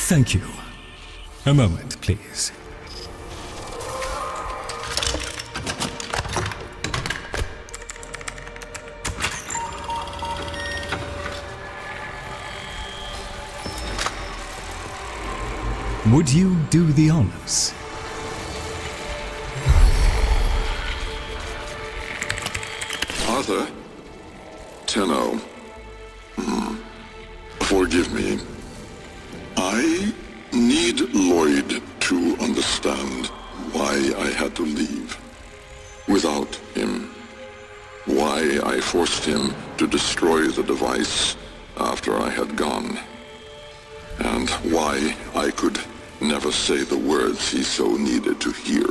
Thank you. A moment, please. Would you do the honors? Arthur? Tenno. Forgive me. I need Lloyd to understand why I had to leave. Without him. Why I forced him to destroy the device after I had gone. And why I could never say the words he so needed to hear.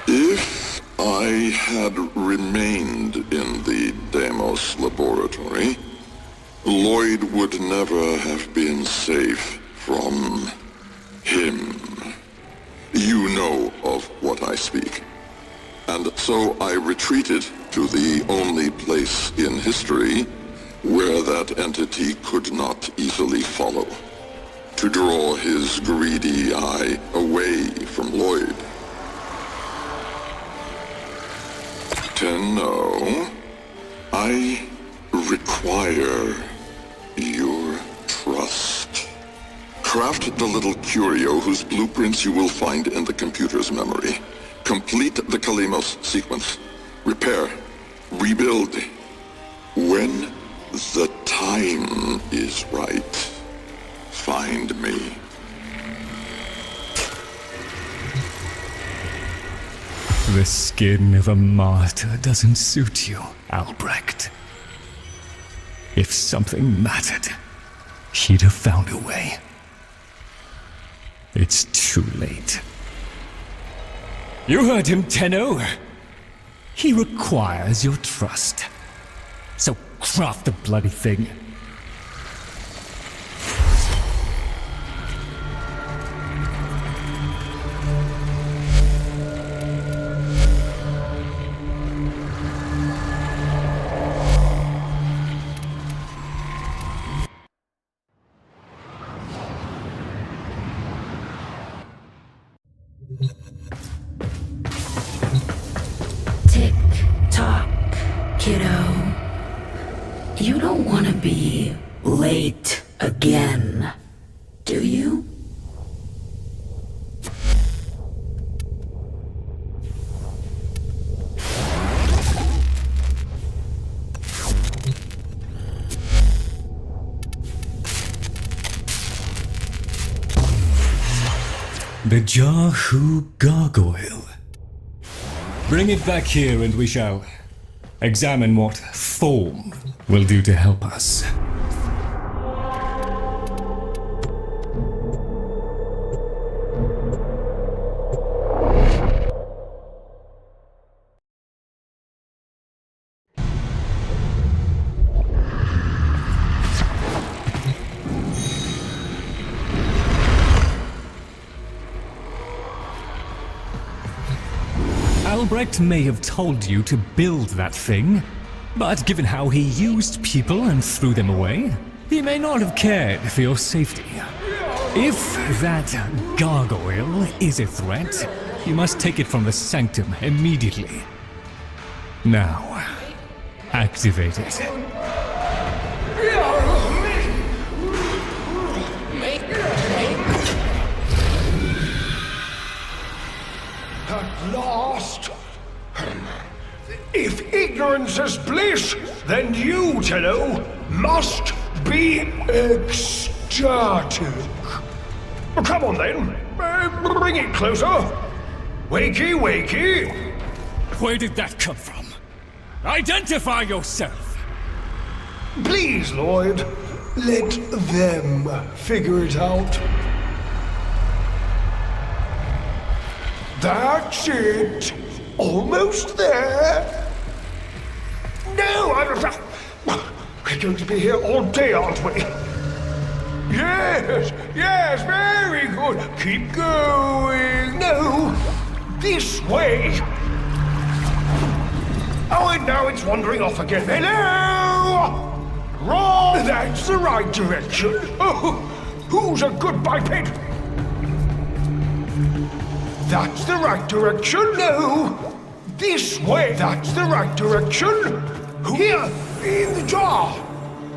If I had remained in the Deimos laboratory, Lloyd would never have been safe from him. You know of what I speak. And so I retreated to the only place in history where that entity could not easily follow, to draw his greedy eye away from Lloyd. Tenno, I require your trust. Craft the little curio whose blueprints you will find in the computer's memory. Complete the Kalemos sequence. Repair. Rebuild. When the time is right, find me. The skin of a martyr doesn't suit you, Albrecht. If something mattered, he'd have found a way. It's too late. You heard him, Tenno. He requires your trust. So craft the bloody thing. Tick-tock, kiddo. You don't want to be late again, do you? The Jahu gargoyle. Bring it back here and we shall examine what form will do to help us. Albrecht may have told you to build that thing, but given how he used people and threw them away, he may not have cared for your safety. If that gargoyle is a threat, you must take it from the sanctum immediately. Now, activate it. At last! If ignorance is bliss, then you, Tenno, must be ecstatic. Come on then, bring it closer. Wakey, wakey. Where did that come from? Identify yourself! Please, Lloyd, let them figure it out. That's it. Almost there. No, we're going to be here all day, aren't we? Yes, yes, very good. Keep going. No, this way. Oh, and now it's wandering off again. Hello! Wrong! That's the right direction. Oh, who's a good biped? That's the right direction. No! This way. That's the right direction. Here, in the jar.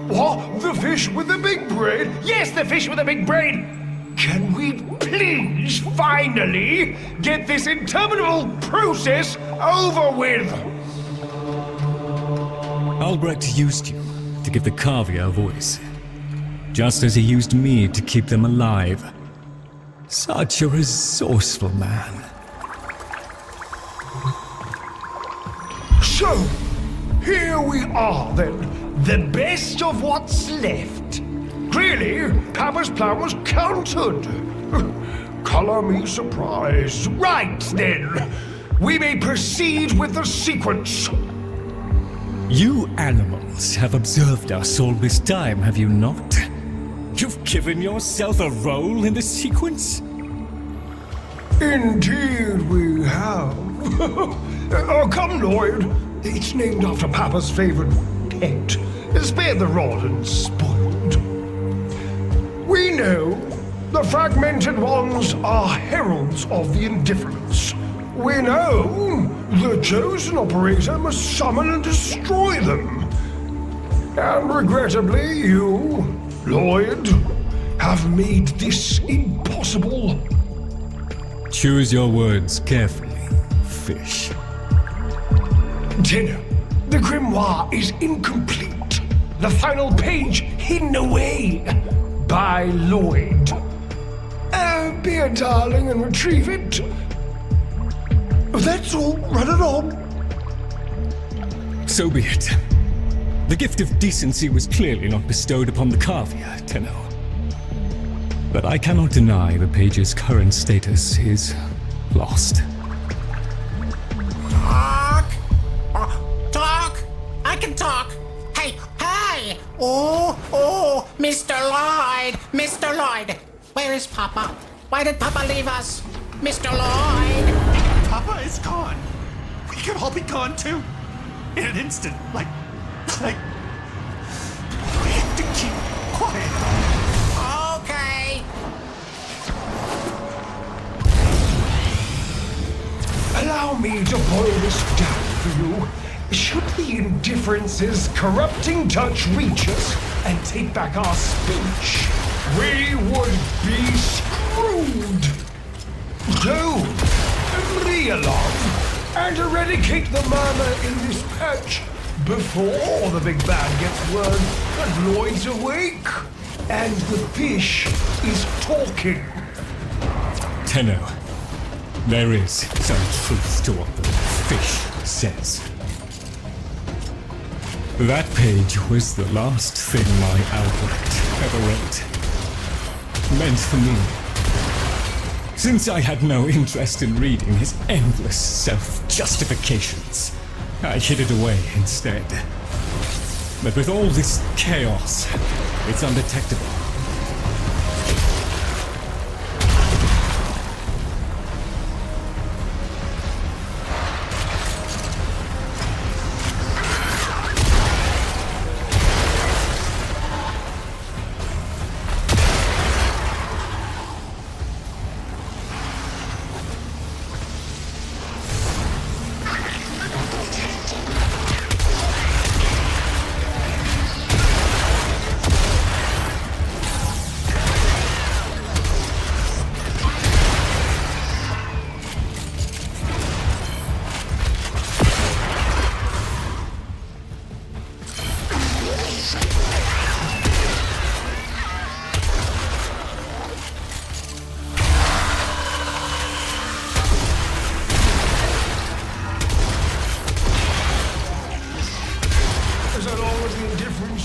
What? The fish with the big brain? Yes, the fish with the big brain. Can we please finally get this interminable process over with? Albrecht used you to give the Cavia a voice, just as he used me to keep them alive. Such a resourceful man. So, here we are then, the best of what's left. Clearly, Papa's plan was countered. Color me surprised. Right then, we may proceed with the sequence. You animals have observed us all this time, have you not? You've given yourself a role in the sequence? Indeed we have. Oh, come, Lloyd. It's named after Papa's favorite pet. Spare the rod and spoiled. We know the fragmented ones are heralds of the indifference. We know the chosen operator must summon and destroy them. And regrettably, you, Lloyd, have made this impossible. Choose your words carefully, fish. Tenno, the grimoire is incomplete. The final page hidden away by Lloyd. Be a darling and retrieve it. That's all. Run it on. So be it. The gift of decency was clearly not bestowed upon the Cavia, Tenno. But I cannot deny the page's current status is lost. Talk! Talk! I can talk! Hey! Hey! Oh! Mr. Lloyd! Mr. Lloyd! Where is Papa? Why did Papa leave us? Mr. Lloyd! Papa is gone. We could all be gone too. In an instant. Like... We have to keep quiet. Okay. Allow me to boil this down for you. Should the indifference's corrupting touch reach us and take back our speech, we would be screwed. So, realign and eradicate the murmur in this patch before the big bad gets word that Lloyd's awake and the fish is talking. Tenno, there is some truth to what the fish says. That page was the last thing my Albrecht ever wrote. Meant for me. Since I had no interest in reading his endless self-justifications, I hid it away instead. But with all this chaos, it's undetectable.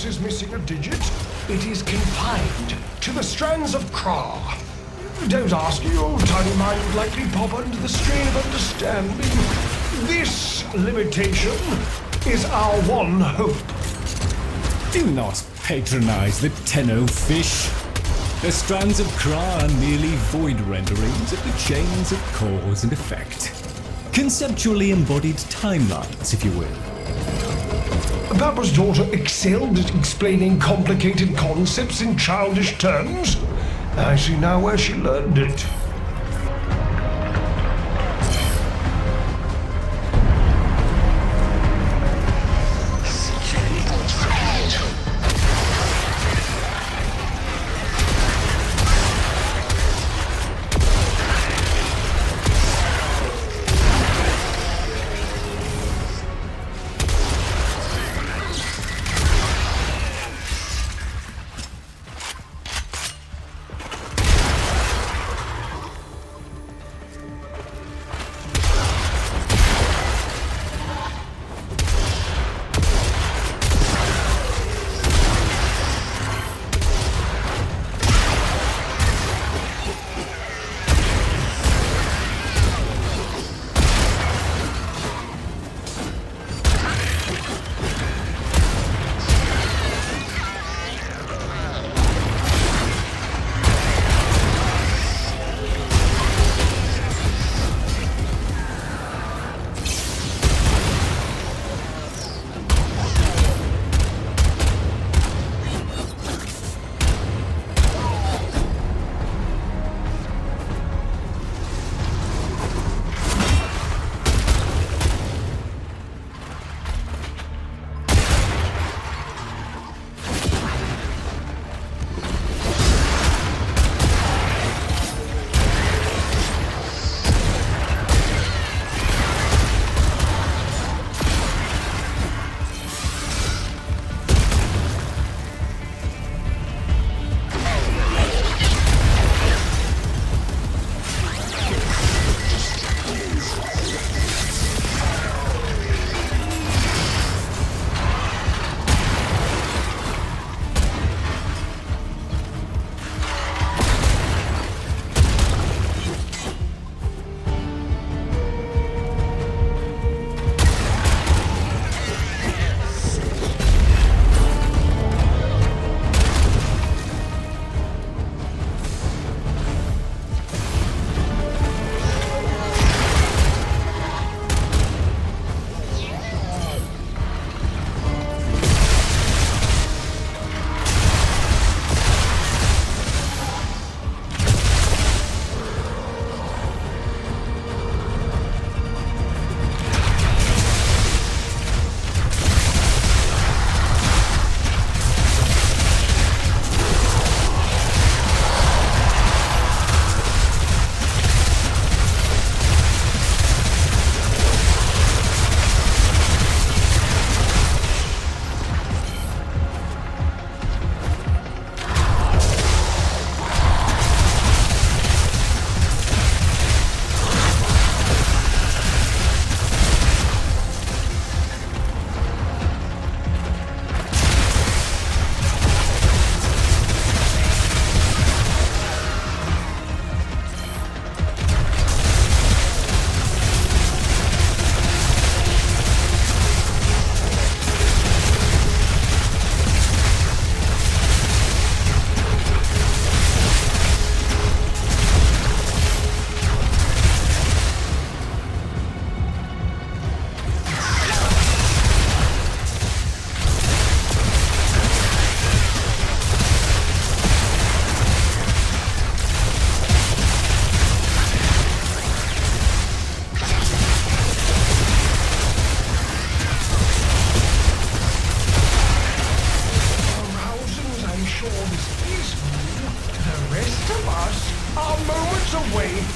Is missing a digit, it is confined to the strands of Kra. Don't ask, your tiny mind would likely pop under the strain of understanding. This limitation is our one hope. Do not patronize the Tenno fish. The strands of Kra are merely void renderings of the chains of cause and effect. Conceptually embodied timelines, if you will. Papa's daughter excelled at explaining complicated concepts in childish terms. I see now where she learned it.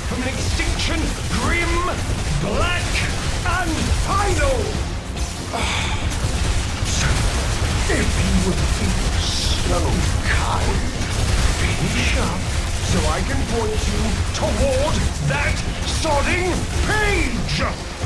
from an extinction grim, black, and final. If you would be so kind, finish up so I can point you toward that sodding page.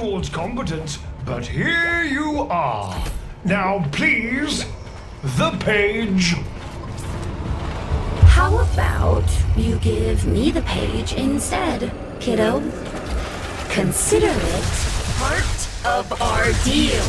towards competence, but here you are. Now, please, the page. How about you give me the page instead, kiddo? Consider it part of our deal.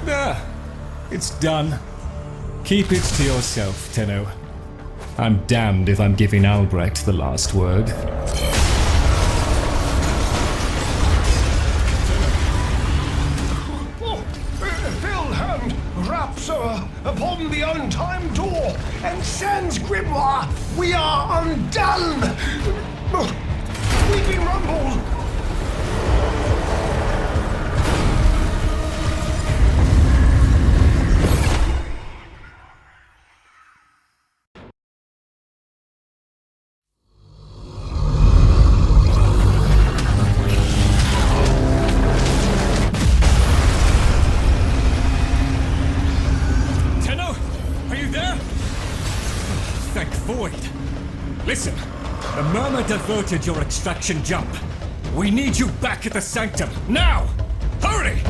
There. It's done. Keep it to yourself, Tenno. I'm damned if I'm giving Albrecht the last word. Filled hand raps upon the untimed door, and sans grimoire, we are undone! Weeping rumbles! Thank Void. Listen, the Murmur diverted your extraction jump. We need you back at the Sanctum, now! Hurry!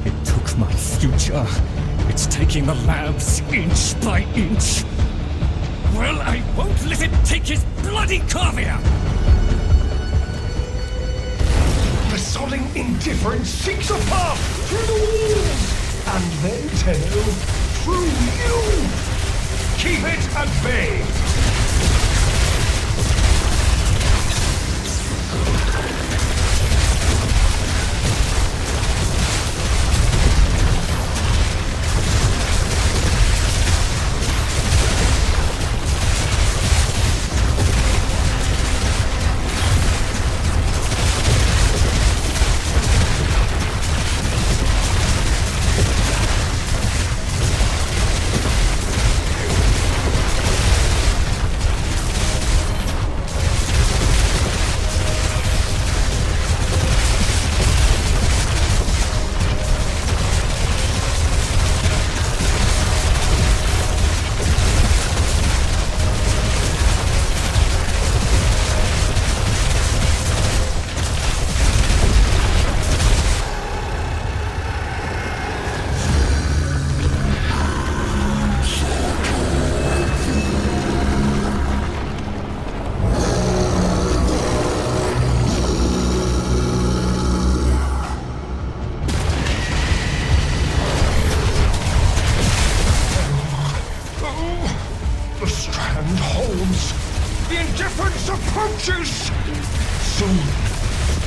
It took my future. It's taking the labs inch by inch. Well, I won't let it take his bloody corvia! The sodding indifference seeks a path through the walls, and then, Tenno, through you! Keep it at bay! The strand holds. The indifference approaches. Soon,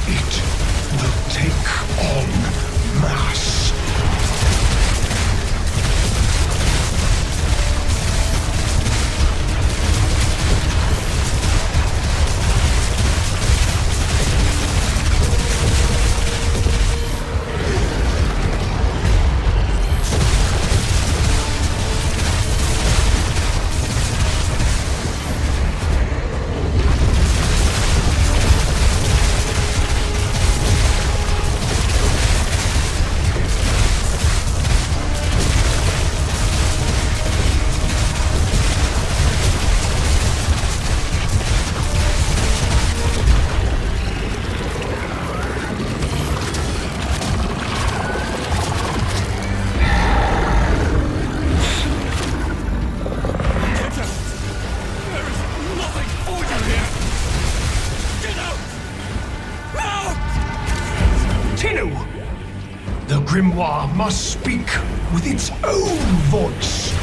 it will take on mass. reservoir must speak with its own voice.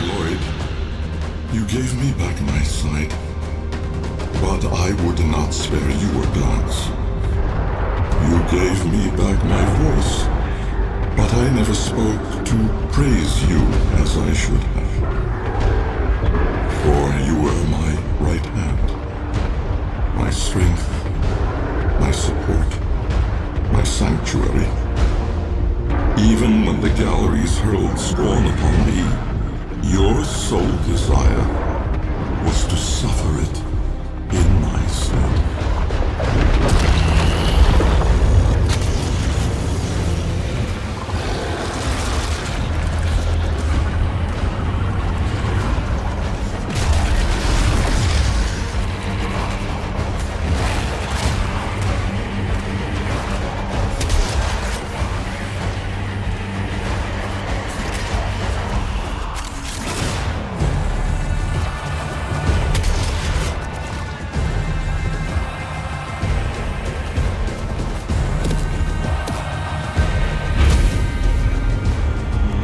Lloyd, you gave me back my sight, but I would not spare you a glance. You gave me back my voice, but I never spoke to praise you as I should have. For you were my right hand, my strength, my support, my sanctuary. Even when the galleries hurled scorn upon me, your sole desire was to suffer it in my stead.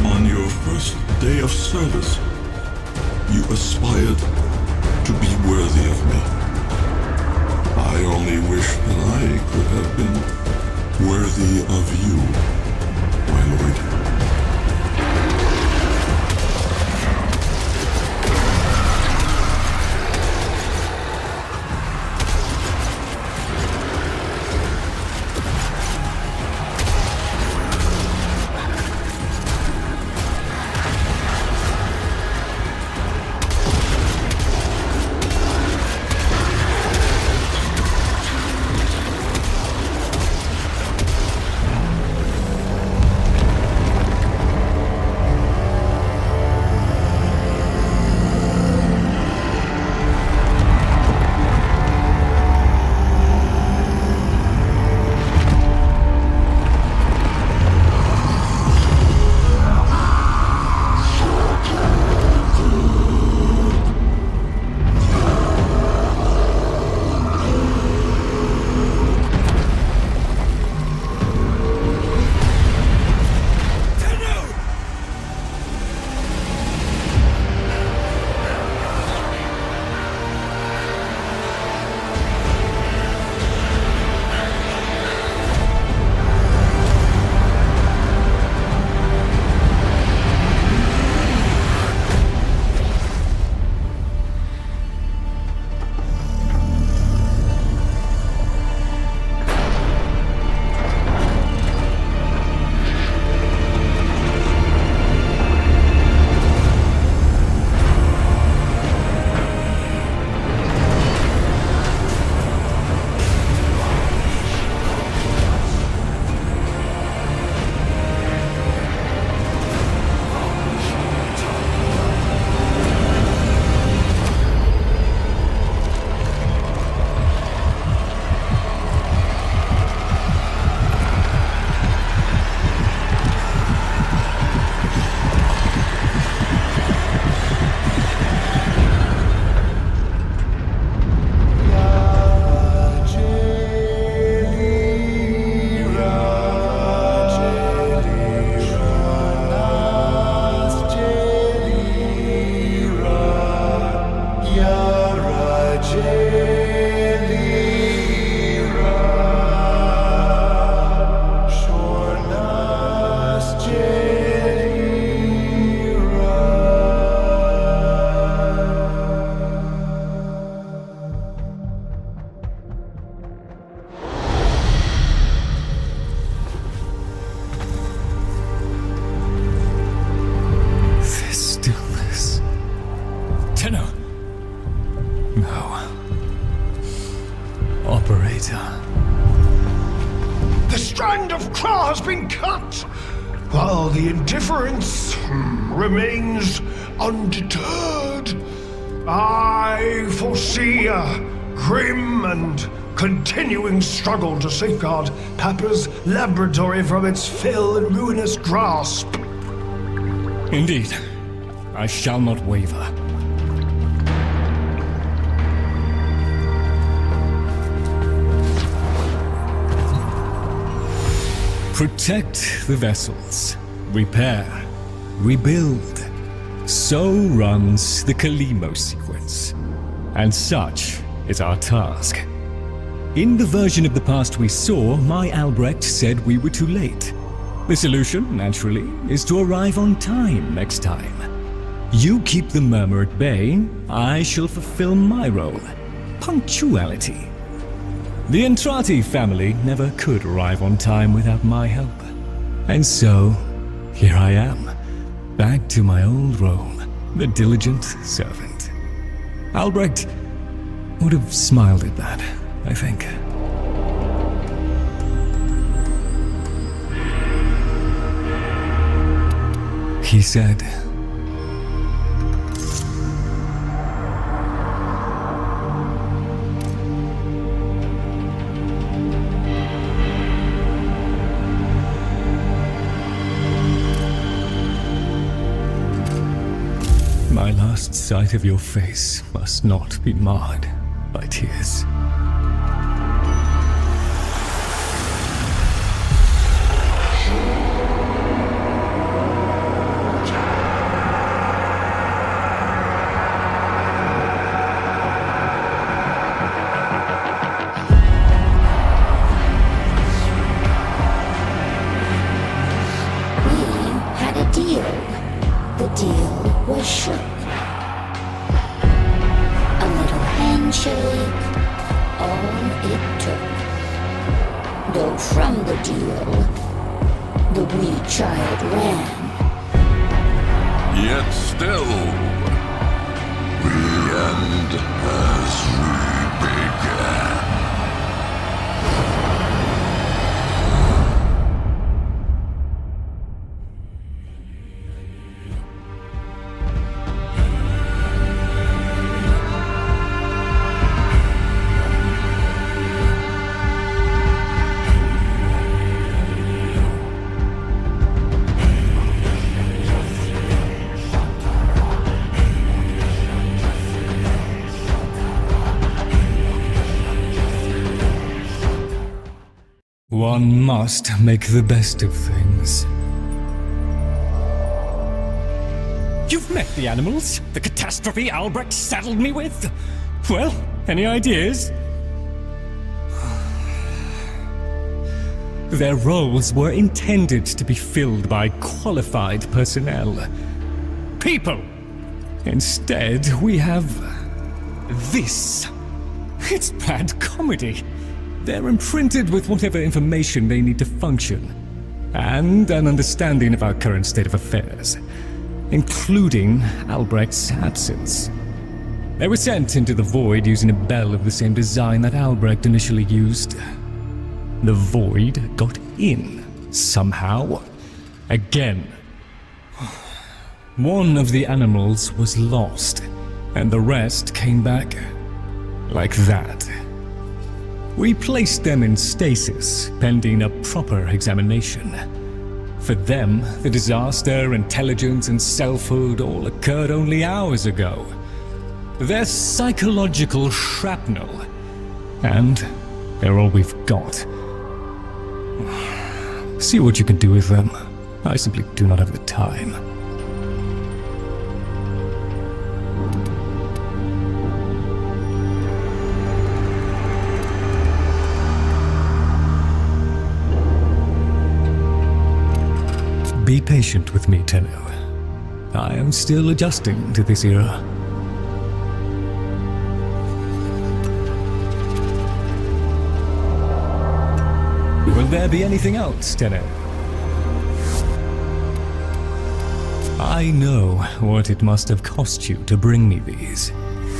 On your first day of service, you aspired to be worthy of me. I only wish that I could have been worthy of you, my lord. strand of claw has been cut, while the indifference remains undeterred. I foresee a grim and continuing struggle to safeguard Papa's laboratory from its fell and ruinous grasp. Indeed, I shall not waver. Protect the vessels, repair, rebuild. So runs the Kalimo sequence. And such is our task. In the version of the past we saw, my Albrecht said we were too late. The solution, naturally, is to arrive on time next time. You keep the murmur at bay, I shall fulfill my role. Punctuality. The Entrati family never could arrive on time without my help. And so, here I am, back to my old role, the diligent servant. Albrecht would have smiled at that, I think. He said, my last sight of your face must not be marred by tears. One must make the best of things. You've met the animals? The catastrophe Albrecht saddled me with? Well, any ideas? Their roles were intended to be filled by qualified personnel. People! Instead, we have this. It's bad comedy. They're imprinted with whatever information they need to function, and an understanding of our current state of affairs, including Albrecht's absence. They were sent into the void using a bell of the same design that Albrecht initially used. The void got in, somehow. Again. One of the animals was lost, and the rest came back like that. We placed them in stasis, pending a proper examination. For them, the disaster, intelligence, and selfhood all occurred only hours ago. They're psychological shrapnel, and they're all we've got. See what you can do with them. I simply do not have the time. Be patient with me, Tenno. I am still adjusting to this era. Will there be anything else, Tenno? I know what it must have cost you to bring me these.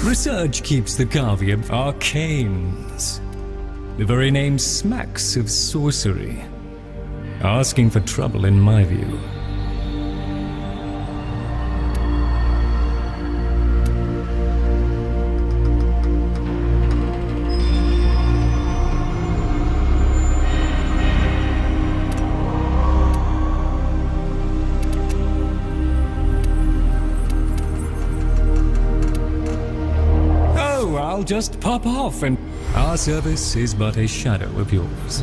Research keeps the Garvey arcanes. The very name smacks of sorcery. asking for trouble in my view. I'll just pop off and our service is but a shadow of yours.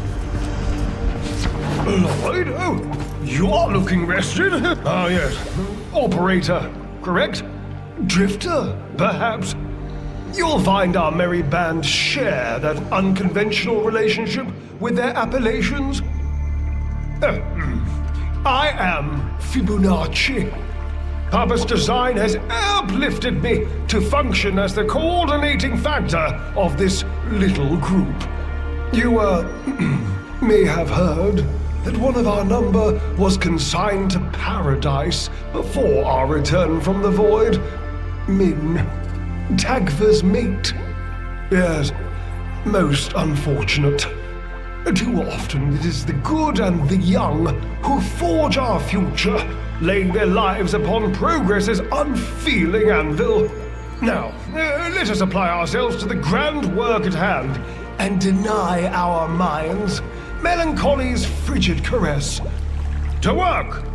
Lloyd? Oh, you're looking rested. Ah, yes. Operator, correct? Drifter, perhaps? You'll find our merry band share that unconventional relationship with their appellations. I am Fibonacci. Papa's design has uplifted me to function as the coordinating factor of this little group. You, may have heard that one of our number was consigned to paradise before our return from the void. Min, Tagfa's mate. Yes, most unfortunate. Too often it is the good and the young who forge our future, laying their lives upon progress's unfeeling anvil. Now, let us apply ourselves to the grand work at hand, and deny our minds melancholy's frigid caress. To work!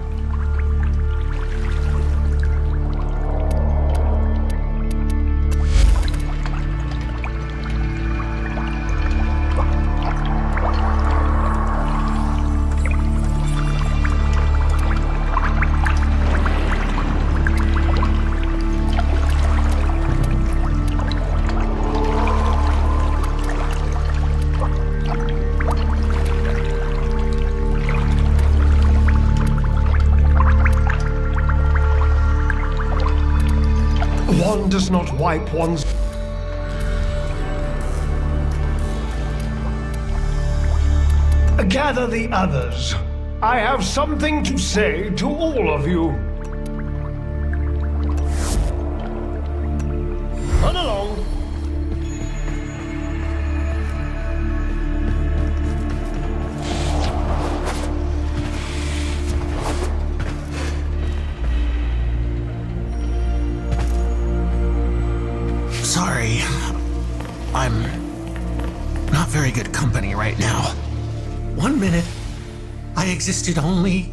One does not wipe one's... Gather the others. I have something to say to all of you. Run along. Sorry, I'm not very good company right now. 1 minute, I existed only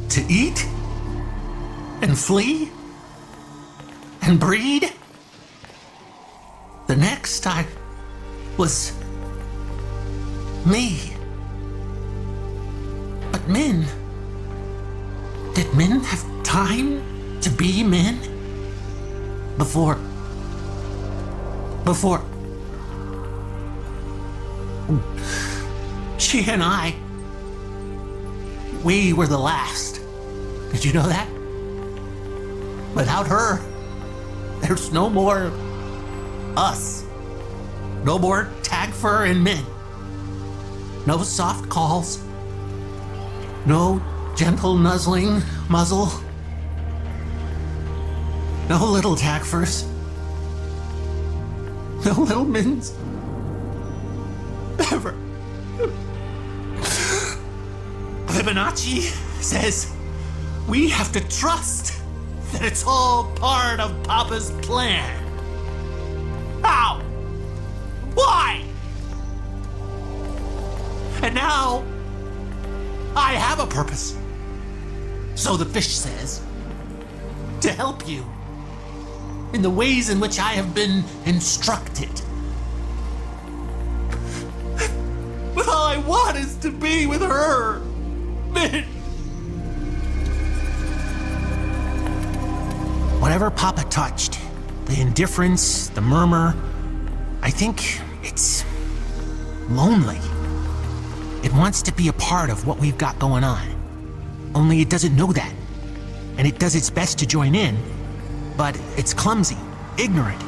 to eat and flee and breed. The next, I was me. But Min, did Min have time to be Min? Before she and I, we were the last. Did you know that? Without her, there's no more us. No more Tagfer and Min. No soft calls. No gentle nuzzling muzzle. No little Tagfers. No little Mins. Ever. Fibonacci says we have to trust that it's all part of Papa's plan. How? Why? And now I have a purpose. So the fish says. To help you. In the ways in which I have been instructed. But all I want is to be with her. Min. Whatever Papa touched, the indifference, the murmur, I think it's lonely. It wants to be a part of what we've got going on. Only it doesn't know that. And it does its best to join in. But it's clumsy, ignorant.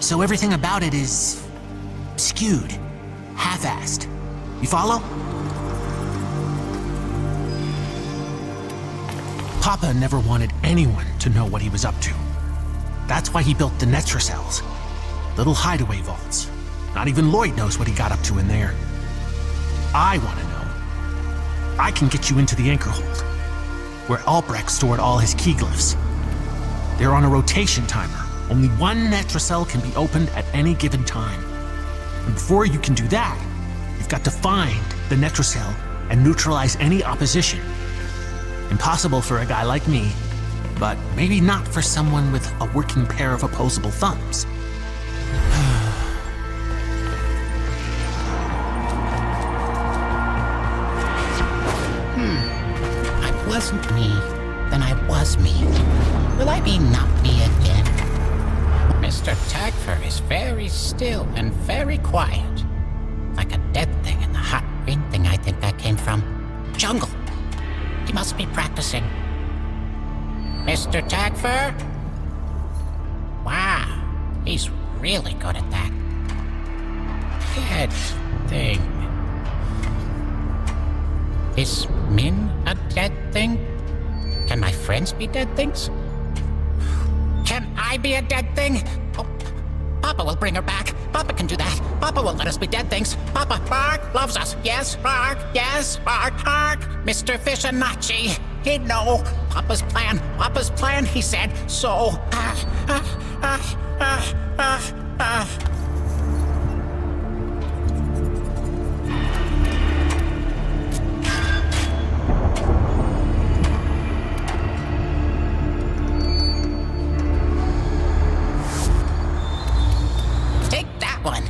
So everything about it is skewed, half-assed. You follow? Papa never wanted anyone to know what he was up to. That's why he built the Netra cells, little hideaway vaults. Not even Lloyd knows what he got up to in there. I want to know. I can get you into the anchor hold, where Albrecht stored all his key glyphs. They're on a rotation timer. Only one Netracell can be opened at any given time. And before you can do that, you've got to find the Netracell and neutralize any opposition. Impossible for a guy like me, but maybe not for someone with a working pair of opposable thumbs. I wasn't me, then I was me. Will I be not me again? Mr. Tagfer is very still and very quiet. Like a dead thing in the hot green thing I think I came from. Jungle. He must be practicing. Mr. Tagfer? Wow, he's really good at that. Dead thing. Is Min a dead thing? Can my friends be dead things? Can I be a dead thing? Oh, Papa will bring her back. Papa can do that. Papa will let us be dead things. Papa, bark, loves us. Yes, bark, bark. Mr. Fishanachi, he'd know. Papa's plan, he said. So, one.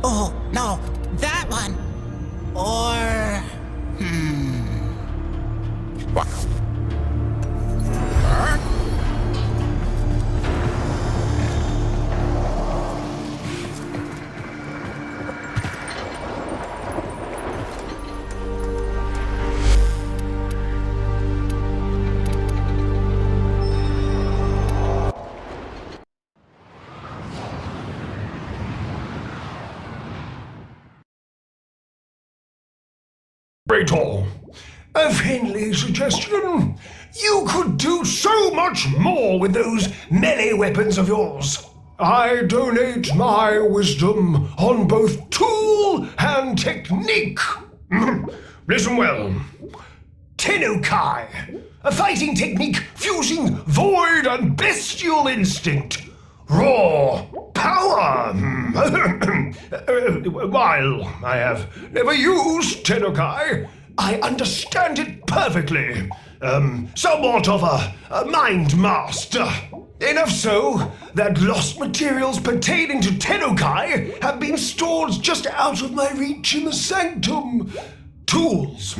Oh, no, that one. Or... What? Raytor, a friendly suggestion. You could do so much more with those melee weapons of yours. I donate my wisdom on both tool and technique. Listen well. Tennokai, a fighting technique fusing void and bestial instinct. Raw power. While I have never used Tennokai, I understand it perfectly. Somewhat of a mind master. Enough so that lost materials pertaining to Tennokai have been stored just out of my reach in the sanctum. Tools.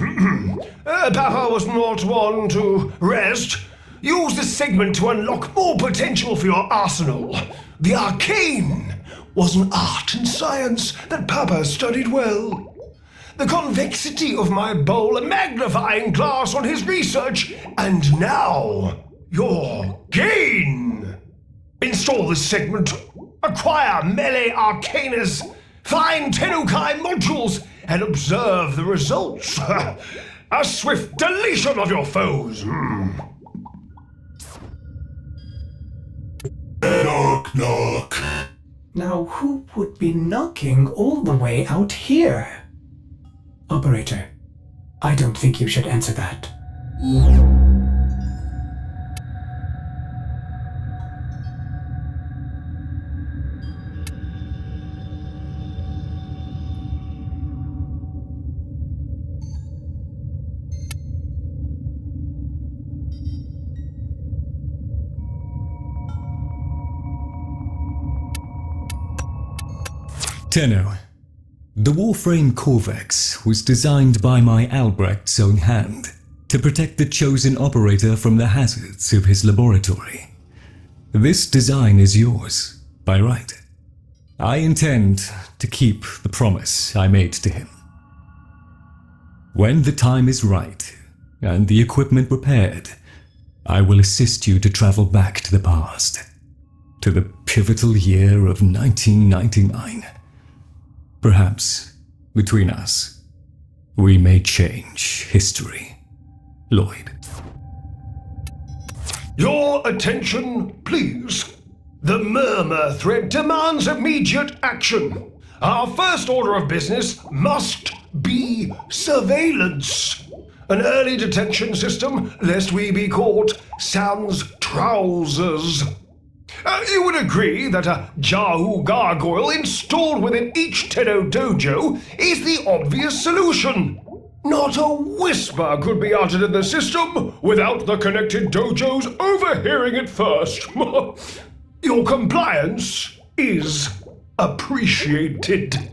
Papa was not one to rest. Use this segment to unlock more potential for your arsenal. The arcane was an art and science that Papa studied well. The convexity of my bowl a magnifying glass on his research, and now your gain. Install this segment, acquire melee arcanas, find Tennokai modules, and observe the results. A swift deletion of your foes. Knock, knock. Now, who would be knocking all the way out here? Operator, I don't think you should answer that. Tenno, the Warframe Corvex was designed by my Albrecht's own hand to protect the chosen operator from the hazards of his laboratory. This design is yours, by right. I intend to keep the promise I made to him. When the time is right and the equipment repaired, I will assist you to travel back to the past, to the pivotal year of 1999. Perhaps, between us, we may change history. Lloyd. Your attention, please. The murmur thread demands immediate action. Our first order of business must be surveillance. An early detection system, lest we be caught, sans trousers. You would agree that a Jahu gargoyle installed within each Tenno dojo is the obvious solution. Not a whisper could be uttered in the system without the connected dojos overhearing it first. Your compliance is appreciated.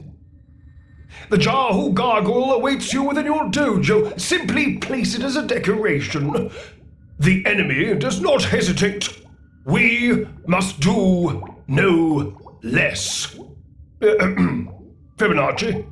The Jahu gargoyle awaits you within your dojo. Simply place it as a decoration. The enemy does not hesitate. We must do no less. Fibonacci.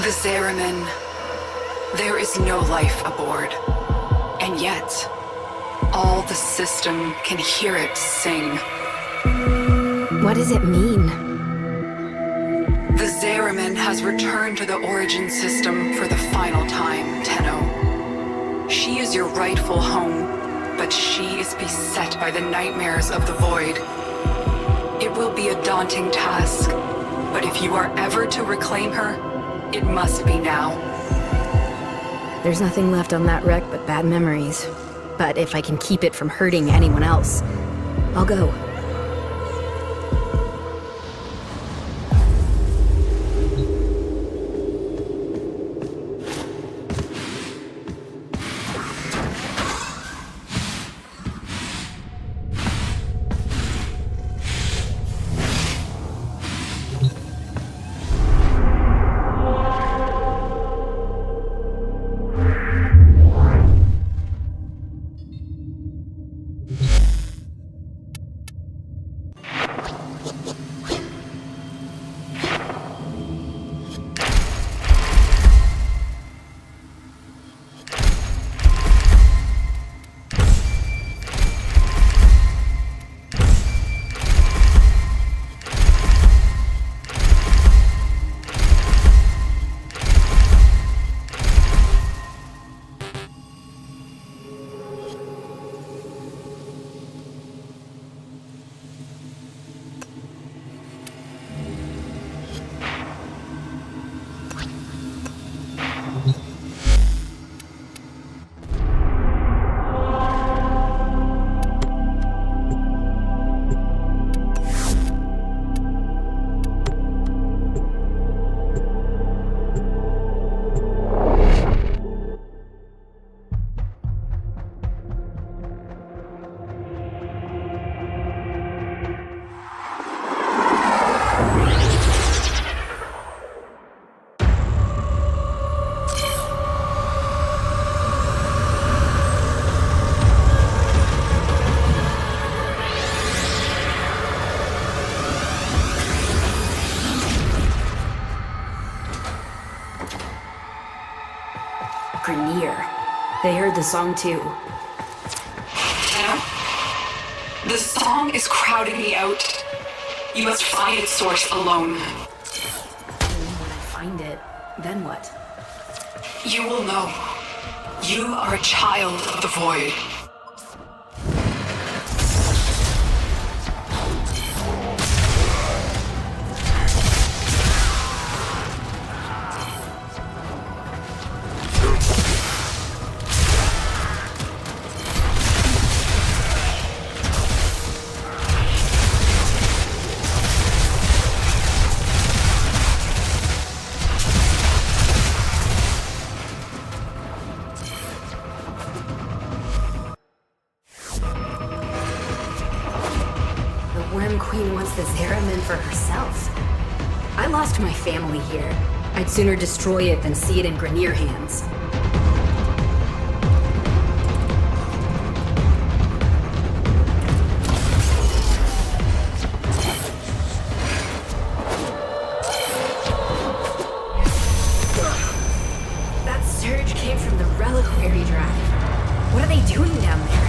The Zariman. There is no life aboard. And yet, all the system can hear it sing. What does it mean? The Zariman has returned to the origin system for the final time, Tenno. She is your rightful home, but she is beset by the nightmares of the Void. It will be a daunting task, but if you are ever to reclaim her, it must be now. There's nothing left on that wreck but bad memories. But if I can keep it from hurting anyone else, I'll go. They heard the song too. Tenno? The song is crowding me out. You must find its source alone. And when I find it, then what? You will know. You are a child of the Void. Queen wants the Zariman for herself. I lost my family here. I'd sooner destroy it than see it in Grineer hands. That surge came from the reliquary drive. What are they doing down there?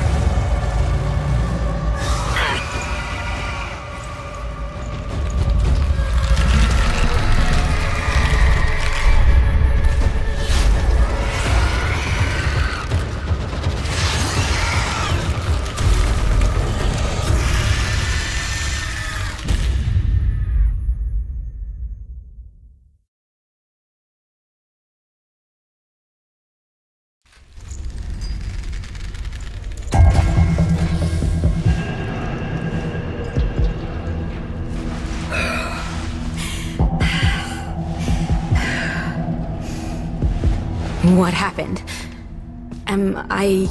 What happened? Am I...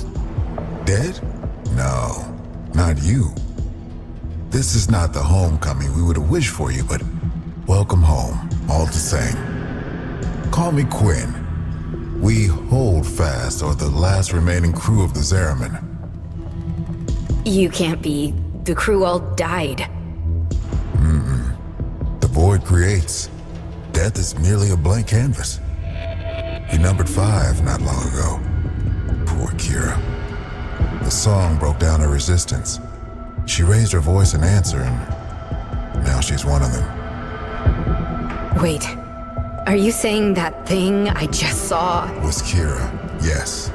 Dead? No, not you. This is not the homecoming we would have wished for you, but welcome home, all the same. Call me Quinn. We hold fast are the last remaining crew of the Zariman. You can't be. The crew all died. The Void creates. Death is merely a blank canvas. He numbered 5 not long ago. Poor Kira. The song broke down her resistance. She raised her voice in answer, and now she's one of them. Wait, are you saying that thing I just saw? Was Kira, yes.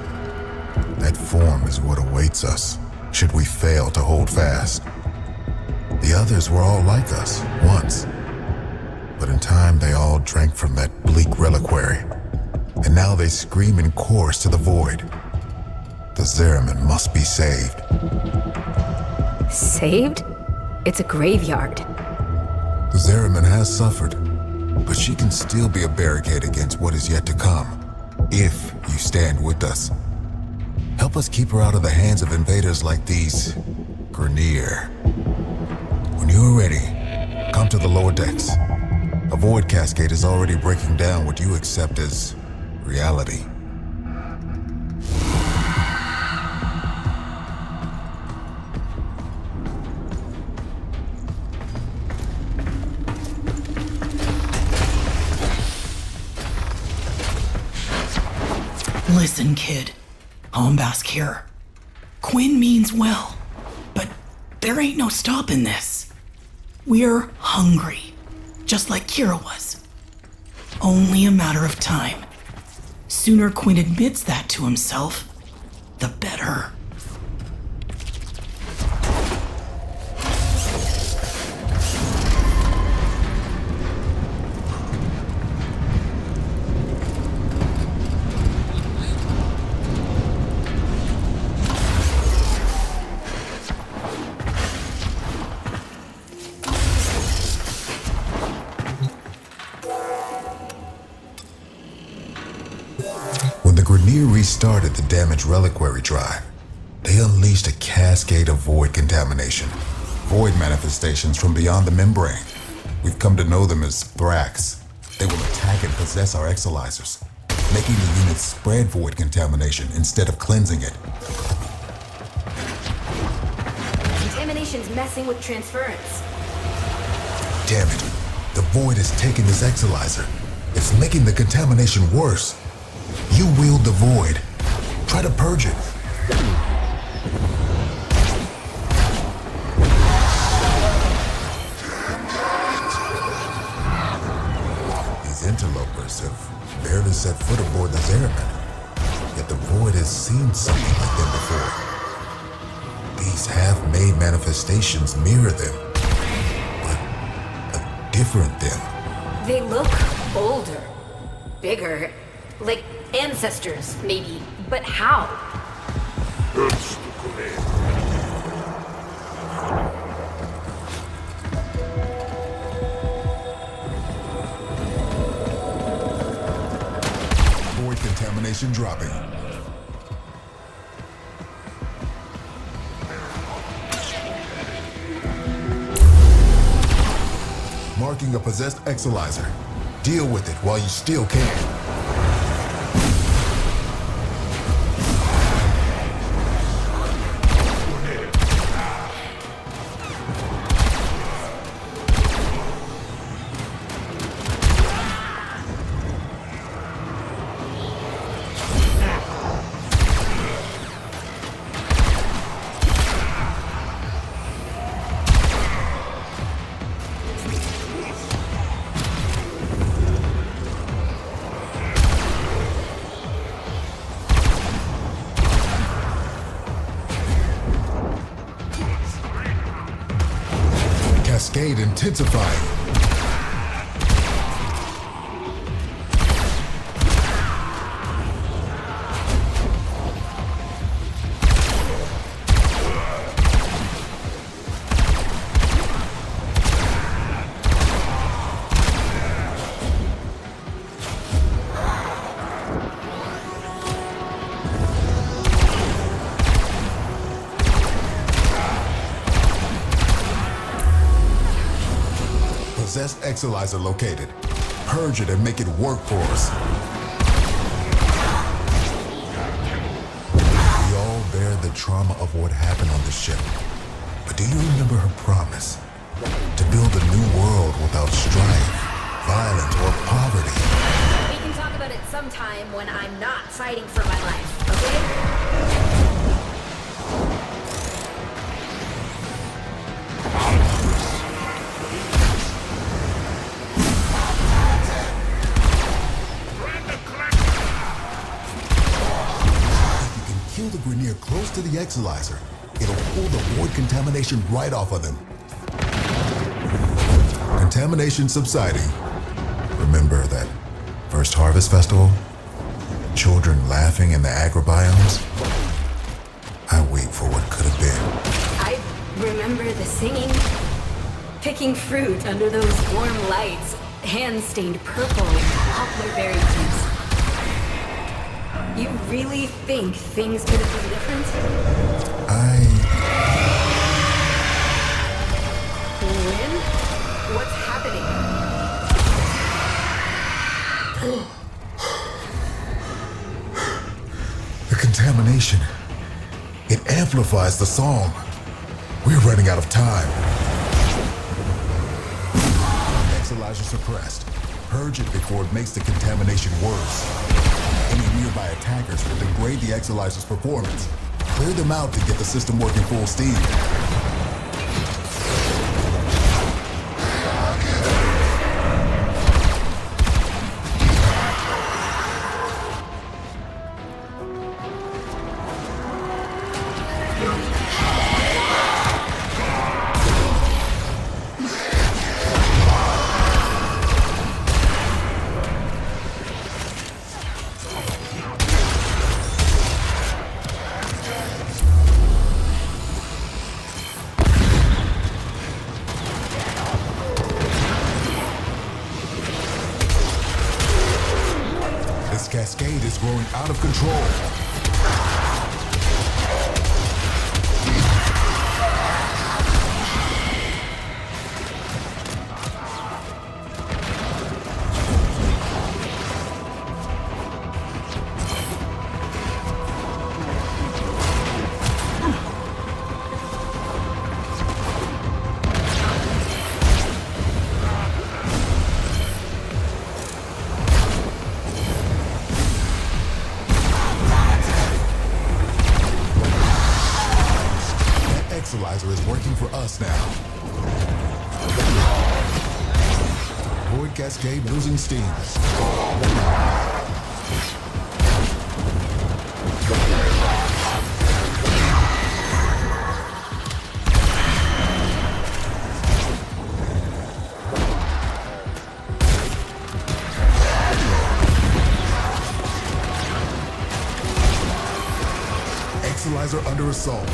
That form is what awaits us, should we fail to hold fast. The others were all like us, once. But in time, they all drank from that bleak reliquary. And now they scream in chorus to the void. The Zariman must be saved. Saved? It's a graveyard. The Zariman has suffered, but she can still be a barricade against what is yet to come, if you stand with us. Help us keep her out of the hands of invaders like these Grineer. When you are ready, come to the lower decks. A void cascade is already breaking down what you accept as reality. Listen, kid. Hombask here. Quinn means well, but there ain't no stopping this. We're hungry, just like Kira was. Only a matter of time. Sooner Quinn admits that to himself, the better. When the Grineer restarted the damaged reliquary drive, they unleashed a cascade of void contamination. Void manifestations from beyond the membrane. We've come to know them as Thrax. They will attack and possess our exolizers, making the units spread void contamination instead of cleansing it. Contamination's messing with transference. Damn it. The void has taken this exolizer. It's making the contamination worse. You wield the void. Try to purge it. These interlopers have barely set foot aboard the Zariman, yet the void has seen something like them before. These half-made manifestations mirror them, but a different them. They look older, bigger, like ancestors, maybe. But how? Void contamination dropping. Marking a possessed exolizer. Deal with it while you still can. Cascade intensifying. Possessed exolizer located. Purge it and make it work for us. We all bear the trauma of what happened on the ship. But do you remember her promise? To build a new world without strife, violence, or poverty. We can talk about it sometime when I'm not fighting for my life, okay? If you can kill the Grineer close to the Exalizer, it'll pull the void contamination right off of them. Contamination subsiding. Remember that first Harvest Festival? Children laughing in the agrobiomes? I wait for what could have been. I remember the singing, picking fruit under those warm lights, hands stained purple in poplar berry juice. You really think things could have been different? Lynn? What's happening? The contamination. It amplifies the song. We're running out of time. Exalizer suppressed. Purge it before it makes the contamination worse. Any nearby attackers will degrade the Exalizer's performance. Clear them out to get the system working full steam. This cascade is growing out of control. Exalizer is working for us now. Void Cascade losing steam. Exalizer under assault.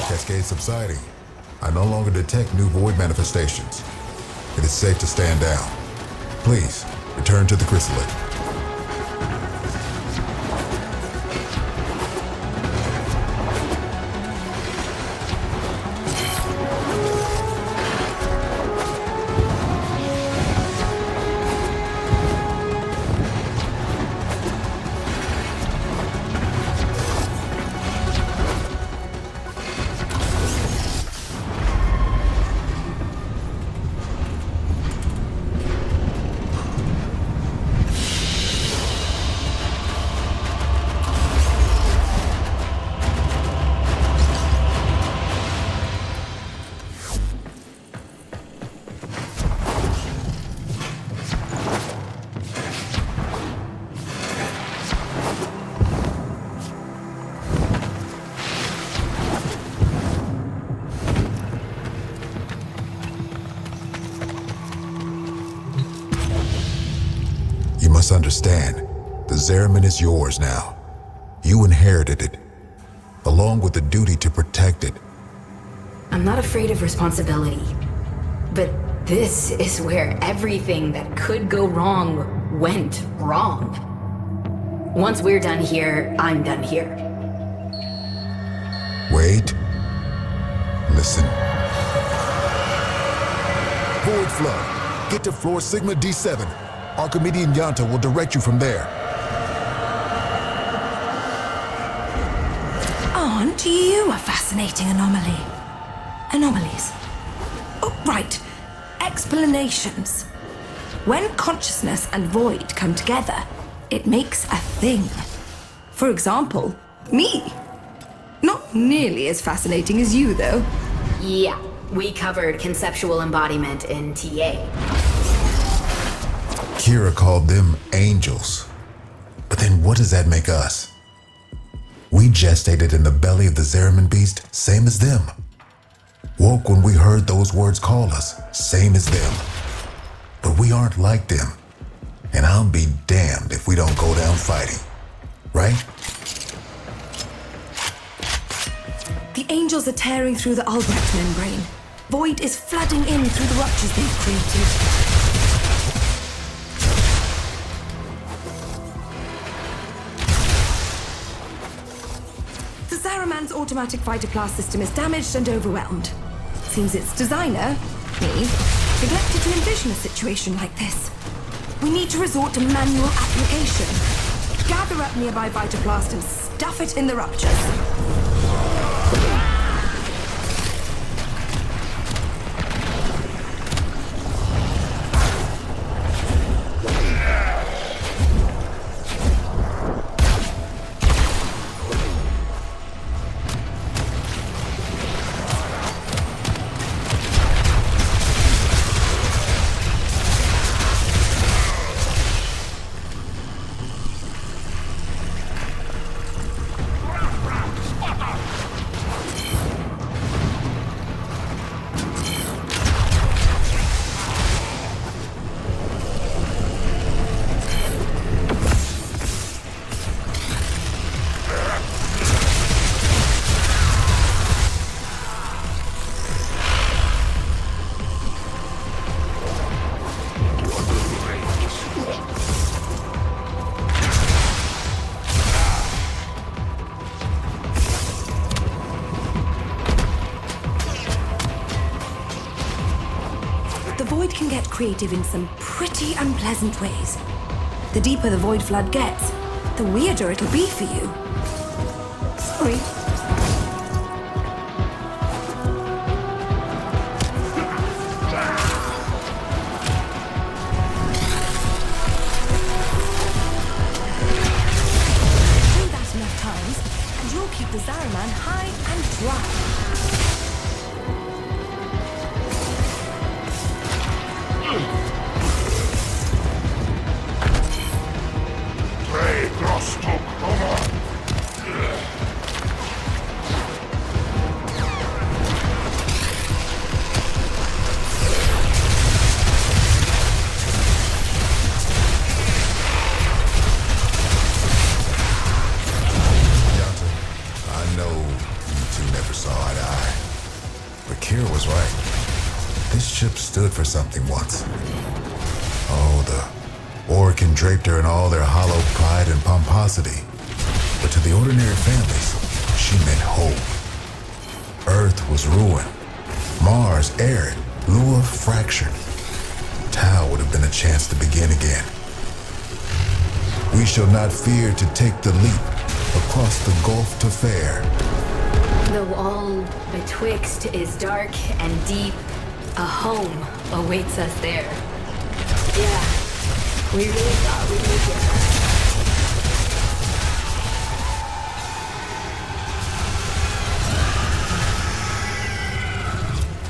Cascade subsiding. I no longer detect new void manifestations. It is safe to stand down. Please, return to the chrysalid. must understand, the Zeraman is yours now. You inherited it, along with the duty to protect it. I'm not afraid of responsibility. But this is where everything that could go wrong went wrong. Once we're done here, I'm done here. Wait. Listen. Void Flood. Get to floor Sigma D7. Archimedean Yanta will direct you from there. Aren't you a fascinating anomaly? Anomalies. Oh, right. Explanations. When consciousness and void come together, it makes a thing. For example, me. Not nearly as fascinating as you, though. Yeah, we covered conceptual embodiment in TA. Kira called them angels. But then what does that make us? We gestated in the belly of the Zeraman beast, same as them. Woke when we heard those words call us, same as them. But we aren't like them. And I'll be damned if we don't go down fighting. Right? The angels are tearing through the Albrecht membrane. Void is flooding in through the ruptures they've created. The Zaraman's automatic fighter class system is damaged and overwhelmed. Seems its designer, me, neglected to envision a situation like this. We need to resort to manual application. Gather up nearby Vitablast and stuff it in the ruptures. Can get creative in some pretty unpleasant ways. The deeper the void flood gets, the weirder it'll be for you. Sorry. Do that enough times, and you'll keep the Zaraman high and dry. Stood for something once. Oh, the Orokin draped her in all their hollow pride and pomposity. But to the ordinary families, she meant hope. Earth was ruined. Mars arid. Lua fractured. Tau would have been a chance to begin again. We shall not fear to take the leap across the gulf to fair. The wall betwixt is dark and deep. A home awaits us there. Yeah, we really thought we'd make it.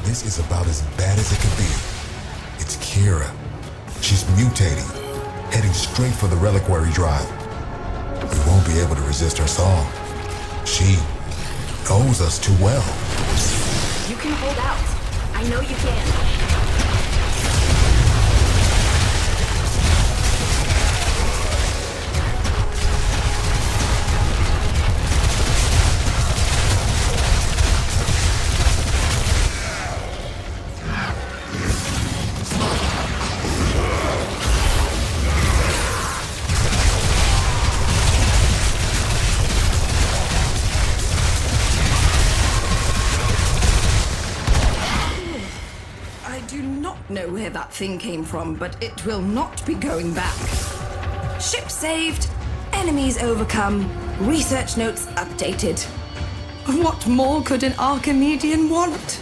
This is about as bad as it could be. It's Kira. She's mutating, heading straight for the reliquary drive. We won't be able to resist her song. She knows us too well. You can hold out. I know you can. thing came from, but it will not be going back. Ship saved, enemies overcome, research notes updated. What more could an Archimedean want?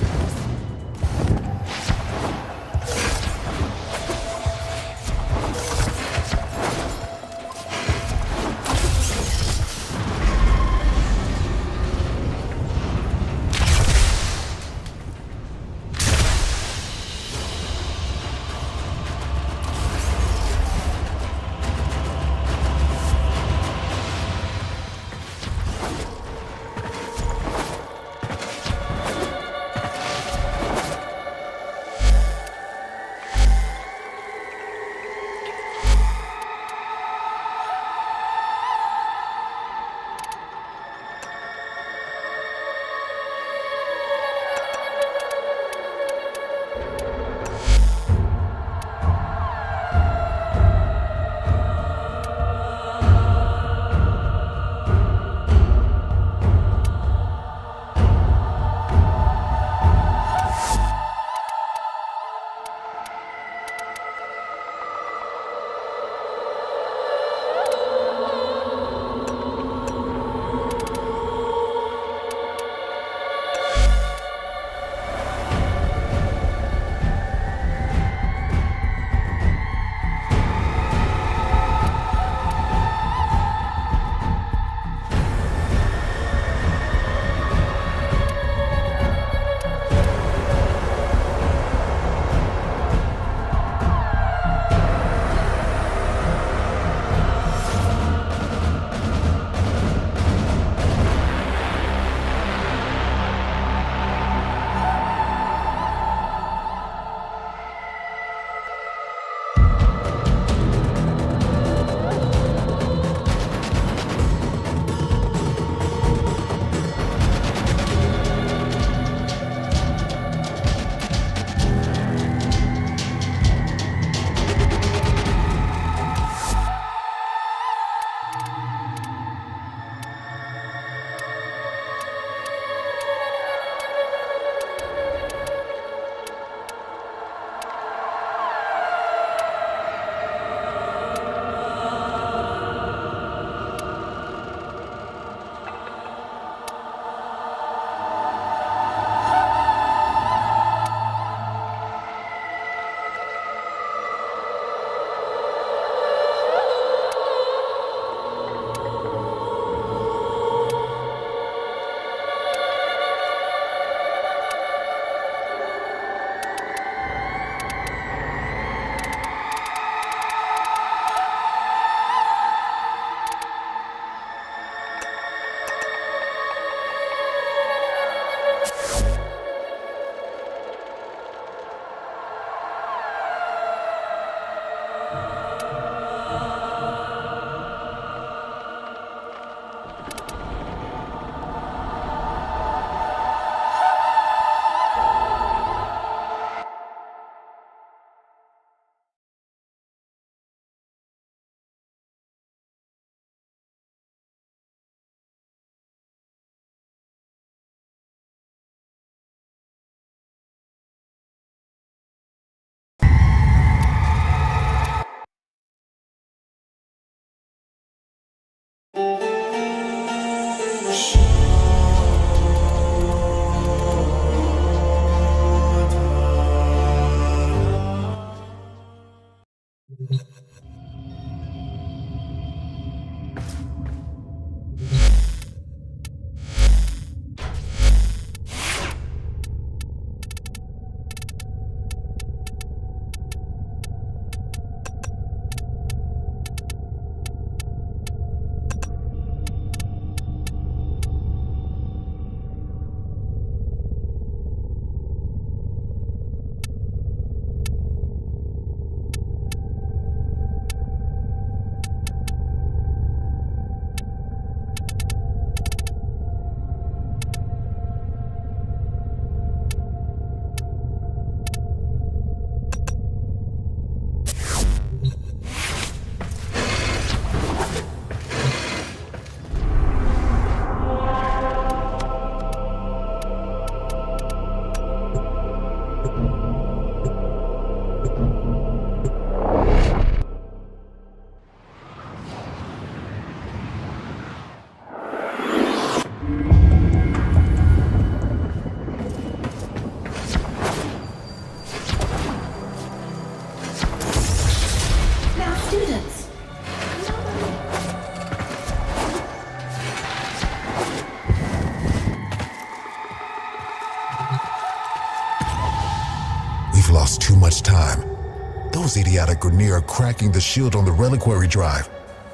Those idiotic Grineer are cracking the shield on the reliquary drive.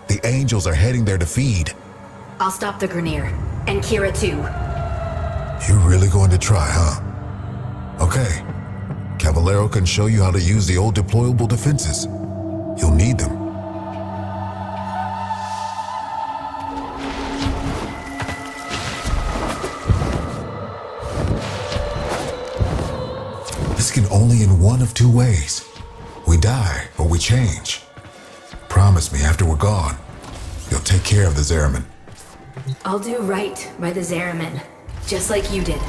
The Angels are heading there to feed. I'll stop the Grineer. And Kira too. You're really going to try, huh? Okay. Caballero can show you how to use the old deployable defenses. You'll need them. This can only end one of two ways. We die or we change. Promise me after we're gone, you'll take care of the Zeraman. I'll do right by the Zeraman. Just like you did.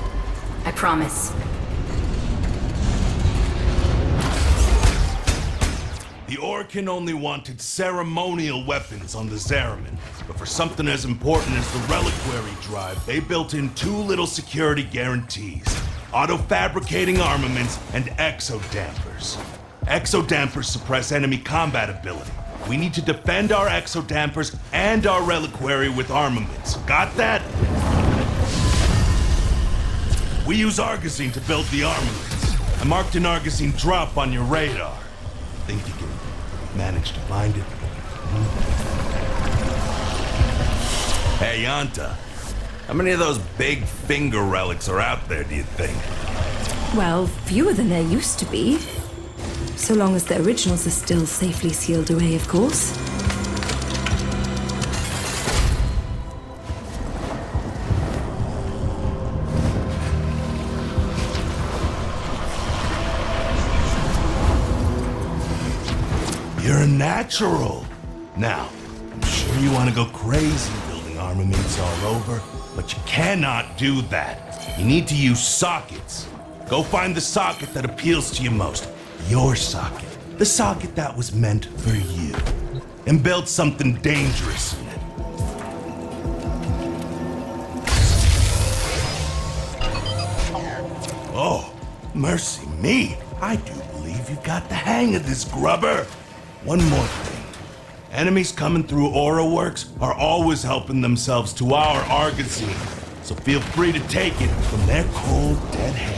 I promise. The Orokin only wanted ceremonial weapons on the Zeraman, but for something as important as the reliquary drive, they built in two little security guarantees: auto-fabricating armaments and exodampers. Exodampers suppress enemy combat ability. We need to defend our exodampers and our reliquary with armaments. Got that? We use Argosine to build the armaments. I marked an Argosine drop on your radar. Think you can manage to find it? Hey, Yanta. How many of those big finger relics are out there, do you think? Well, fewer than there used to be. So long as the originals are still safely sealed away, of course. You're a natural. Now, I'm sure you want to go crazy building armaments all over, but you cannot do that. You need to use sockets. Go find the socket that appeals to you most. Your socket. The socket that was meant for you. And build something dangerous in it. Oh, mercy me. I do believe you've got the hang of this, grubber. One more thing. Enemies coming through Aura Works are always helping themselves to our Argosine, so feel free to take it from their cold, dead hands.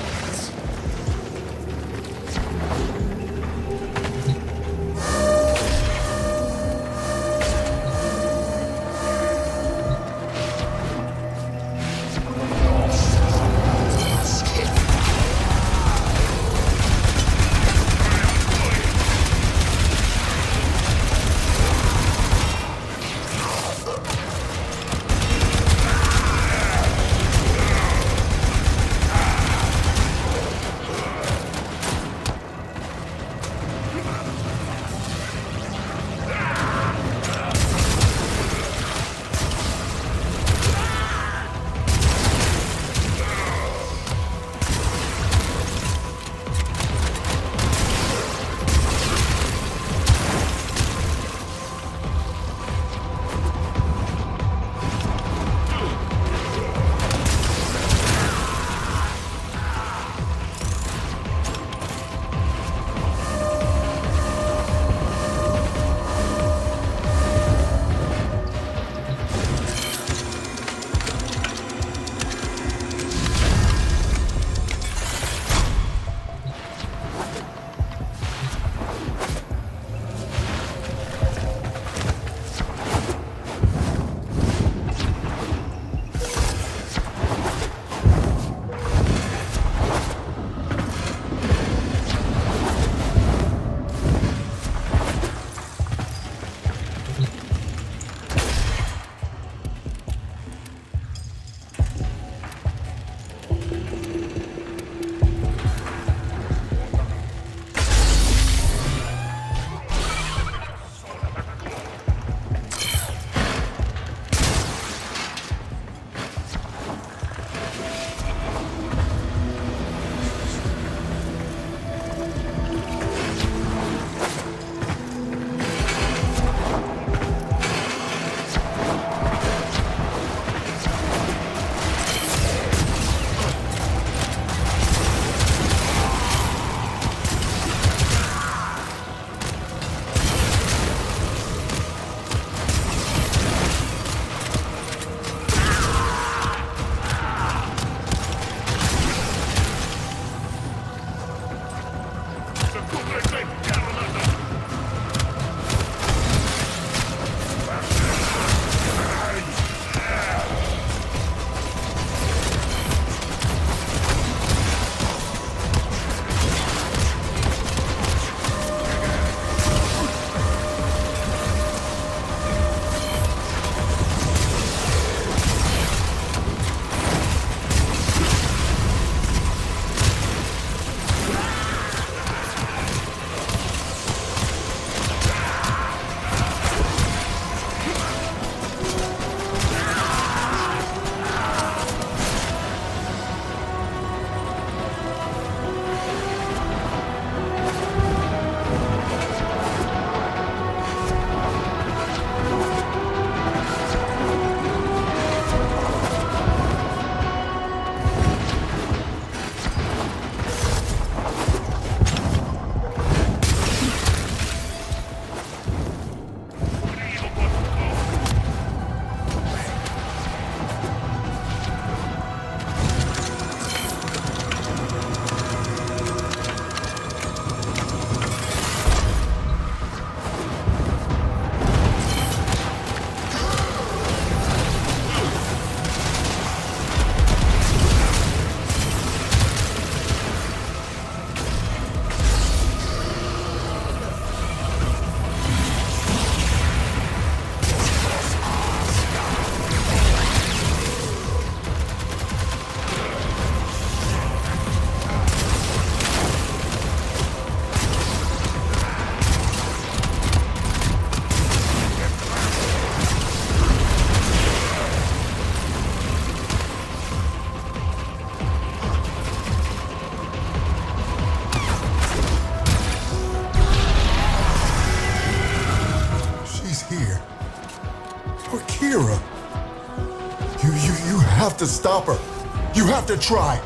to stop her. You have to try.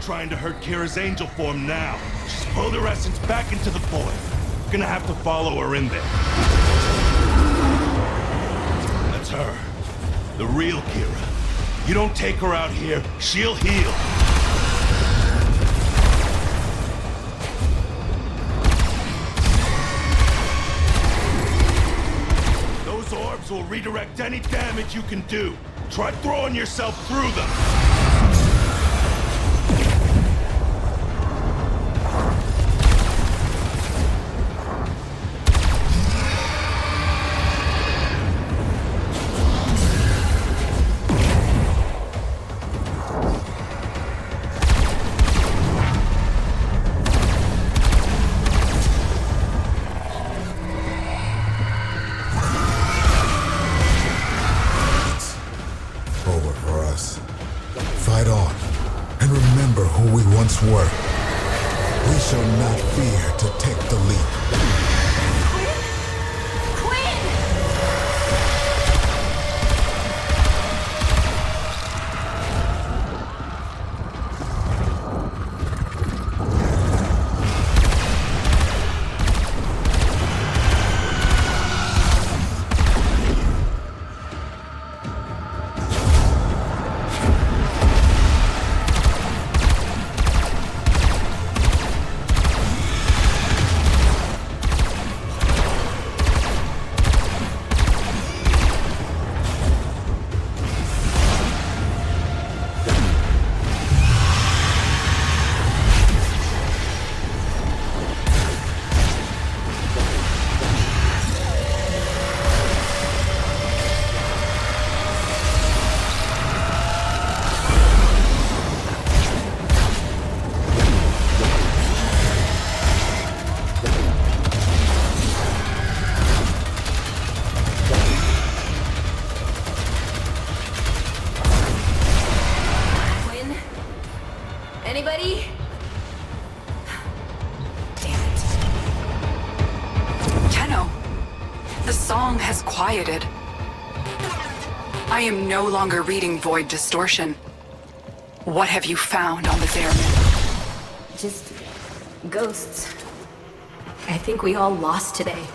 Trying to hurt Kira's angel form now. Just pull her essence back into the void. Gonna have to follow her in there. That's her. The real Kira. You don't take her out here, she'll heal. Those orbs will redirect any damage you can do. Try throwing yourself through them. Were. We shall not fear to take the leap. Anybody? Damn it. Tenno, the song has quieted. I am no longer reading Void Distortion. What have you found on the Zariman? Just ghosts. I think we all lost today.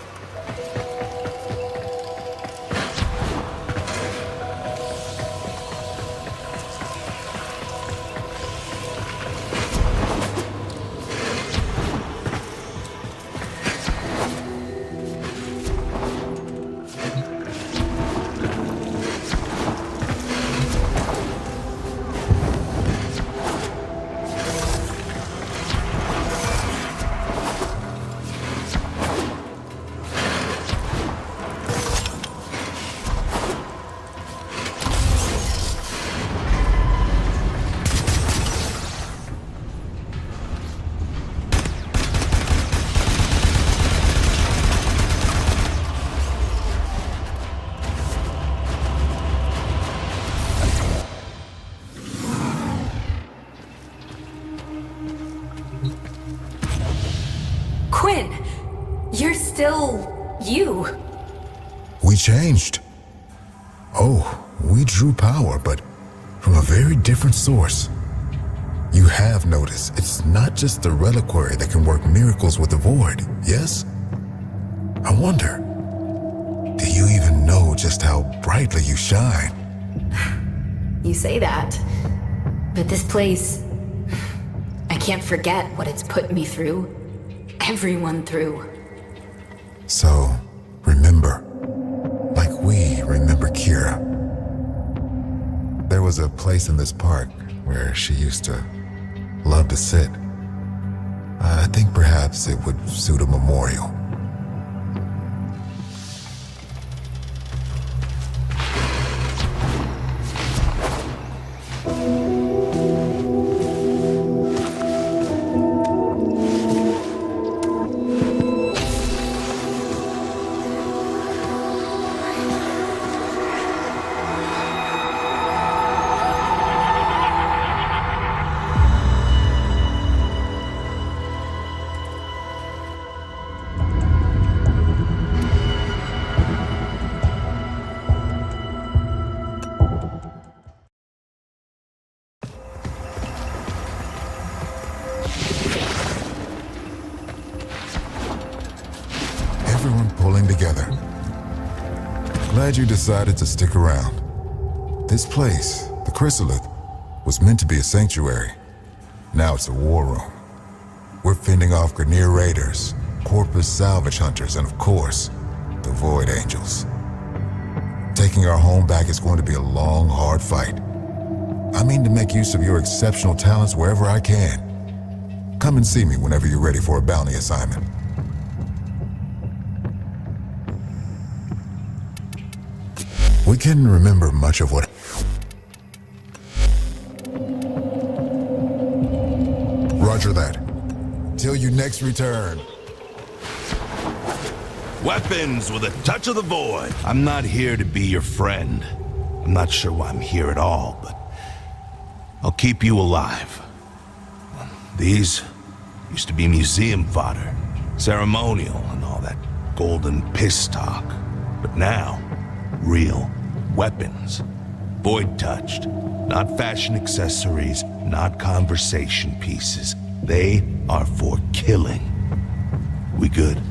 Quinn, you're still you. We changed. Oh, we drew power, but from a very different source. You have noticed it's not just the reliquary that can work miracles with the void, yes? I wonder, do you even know just how brightly you shine? You say that. But this place... I can't forget what it's put me through. Everyone through. So, remember. Like we remember Kira. There was a place in this park where she used to love to sit. I think perhaps it would suit a memorial. Everyone pulling together. Glad you decided to stick around. This place, the Chrysalith, was meant to be a sanctuary. Now it's a war room. We're fending off Grineer raiders, Corpus salvage hunters, and of course, the Void Angels. Taking our home back is going to be a long, hard fight. I mean to make use of your exceptional talents wherever I can. Come and see me whenever you're ready for a bounty assignment. We can remember much of what... Roger that. Till you next return. Weapons with a touch of the void. I'm not here to be your friend. I'm not sure why I'm here at all, but I'll keep you alive. These used to be museum fodder, ceremonial and all that golden piss talk. But now, real weapons. Void touched. Not fashion accessories, not conversation pieces. They are for killing. We good?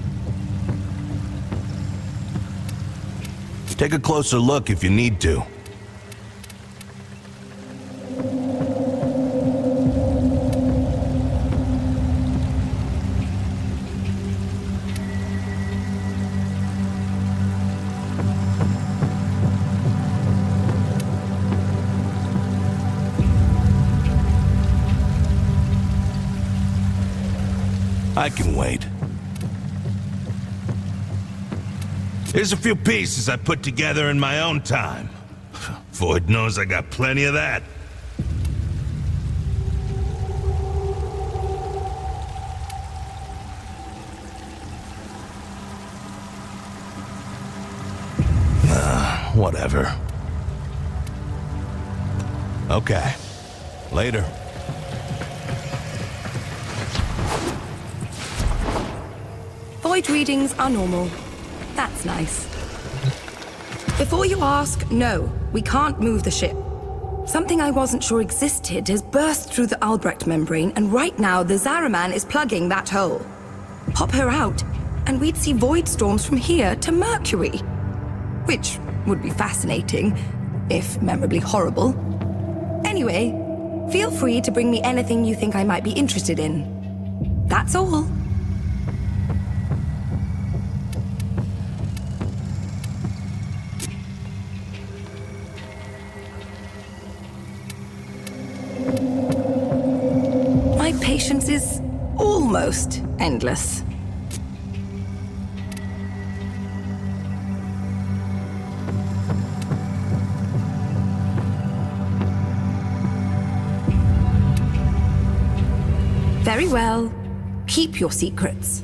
Take a closer look if you need to. I can wait. Here's a few pieces I put together in my own time. Void knows I got plenty of that. Whatever. Okay. Later. Void readings are normal. That's nice. Before you ask, no, we can't move the ship. Something I wasn't sure existed has burst through the Albrecht membrane, and right now the Zaraman is plugging that hole. Pop her out, and we'd see void storms from here to Mercury. Which would be fascinating, if memorably horrible. Anyway, feel free to bring me anything you think I might be interested in. That's all. My patience is almost endless. Very well. Keep your secrets.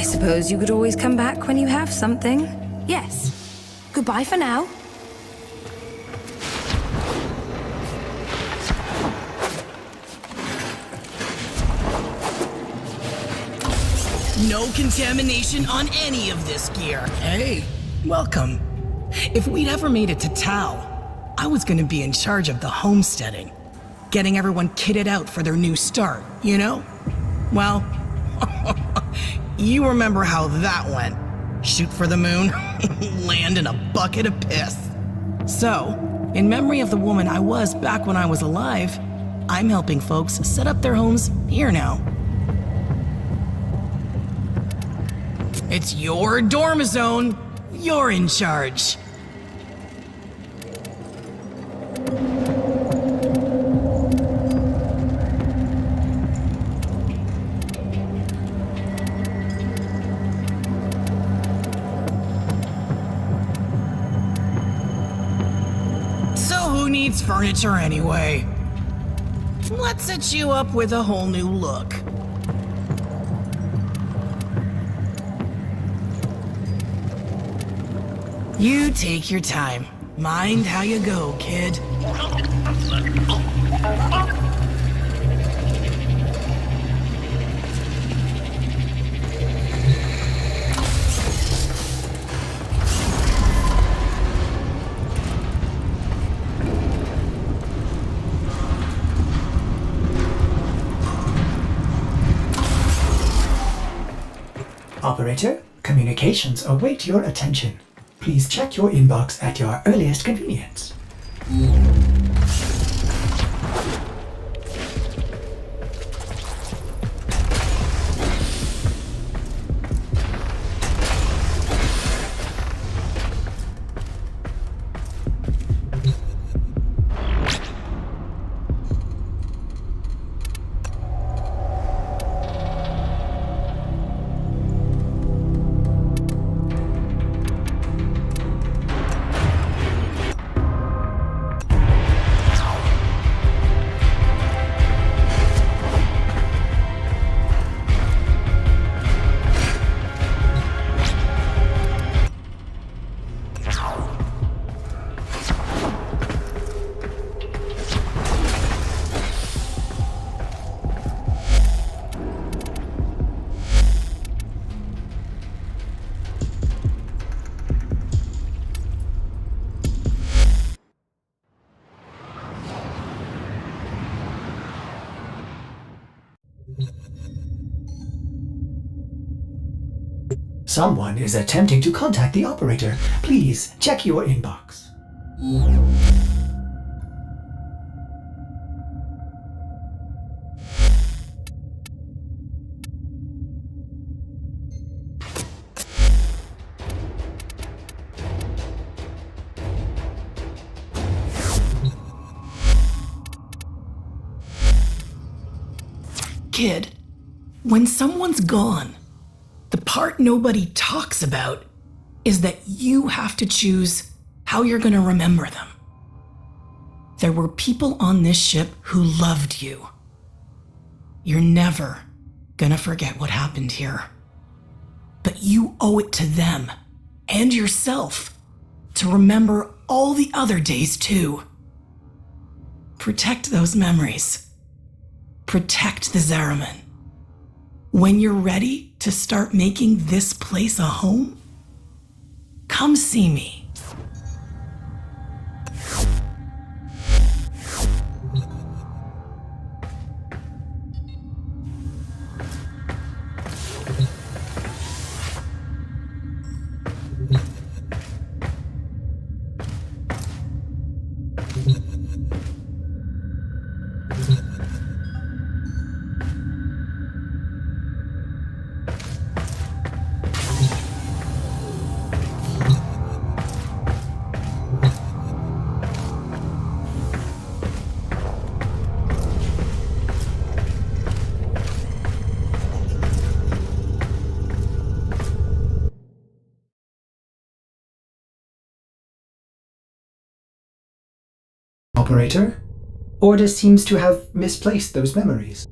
Suppose you could always come back when you have something. Yes. Goodbye for now. No contamination on any of this gear. Hey, welcome. If we'd ever made it to Tau, I was gonna be in charge of the homesteading. Getting everyone kitted out for their new start, you know? Well, you remember how that went. Shoot for the moon, land in a bucket of piss. So, in memory of the woman I was back when I was alive, I'm helping folks set up their homes here now. It's your dorm zone. You're in charge. So who needs furniture anyway? Let's set you up with a whole new look. You take your time. Mind how you go, kid. Operator, communications await your attention. Please check your inbox at your earliest convenience. Someone is attempting to contact the operator. Please check your inbox. Kid, when someone's gone, the part nobody talks about is that you have to choose how you're gonna remember them. There were people on this ship who loved you. You're never gonna forget what happened here. But you owe it to them and yourself to remember all the other days too. Protect those memories. Protect the Zariman. When you're ready to start making this place a home, come see me. Operator, Order seems to have misplaced those memories.